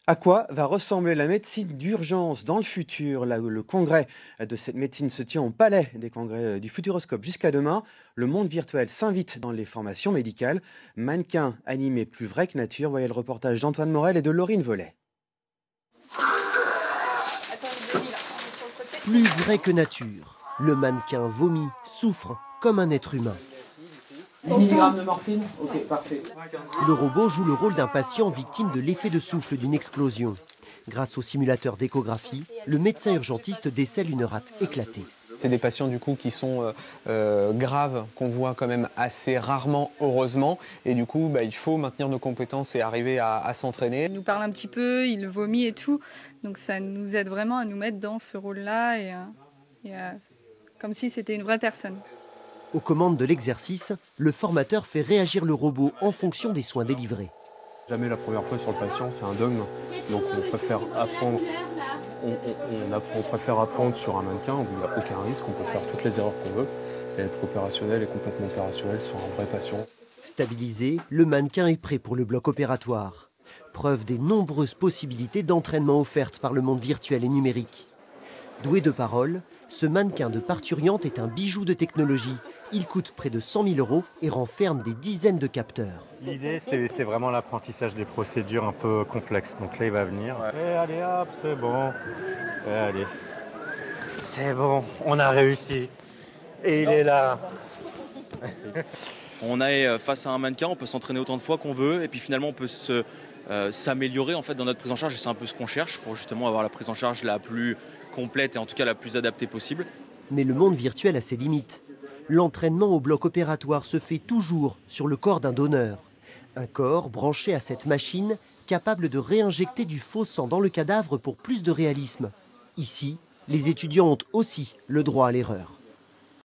À quoi va ressembler la médecine d'urgence dans le futur? Là où le congrès de cette médecine se tient au palais des congrès du Futuroscope jusqu'à demain, le monde virtuel s'invite dans les formations médicales. Mannequins animés plus vrai que nature, voyez le reportage d'Antoine Morel et de Laurine Vollet. Plus vrai que nature, le mannequin vomit, souffre comme un être humain. 10 mg de morphine. Ok, parfait. Le robot joue le rôle d'un patient victime de l'effet de souffle d'une explosion. Grâce au simulateur d'échographie, le médecin urgentiste décèle une rate éclatée. C'est des patients du coup qui sont graves, qu'on voit quand même assez rarement, heureusement. Et du coup, il faut maintenir nos compétences et arriver à s'entraîner. Il nous parle un petit peu, il vomit et tout. Donc ça nous aide vraiment à nous mettre dans ce rôle-là comme si c'était une vraie personne. Aux commandes de l'exercice, le formateur fait réagir le robot en fonction des soins délivrés. Jamais la première fois sur le patient, c'est un dogme. Donc on préfère apprendre, on préfère apprendre sur un mannequin où il n'y a aucun risque, on peut faire toutes les erreurs qu'on veut et être opérationnel et complètement opérationnel sur un vrai patient. Stabilisé, le mannequin est prêt pour le bloc opératoire. Preuve des nombreuses possibilités d'entraînement offertes par le monde virtuel et numérique. Doué de parole, ce mannequin de parturiente est un bijou de technologie. Il coûte près de 100 000 € et renferme des dizaines de capteurs. L'idée, c'est vraiment l'apprentissage des procédures un peu complexes. Donc là, il va venir. Et allez, hop, c'est bon. Et allez. C'est bon, on a réussi. Et il est là. On est face à un mannequin, on peut s'entraîner autant de fois qu'on veut. Et puis finalement, on peut s'améliorer en fait, dans notre prise en charge. Et c'est un peu ce qu'on cherche pour justement avoir la prise en charge la plus complète et en tout cas la plus adaptée possible. Mais le monde virtuel a ses limites. L'entraînement au bloc opératoire se fait toujours sur le corps d'un donneur. Un corps branché à cette machine capable de réinjecter du faux sang dans le cadavre pour plus de réalisme. Ici, les étudiants ont aussi le droit à l'erreur.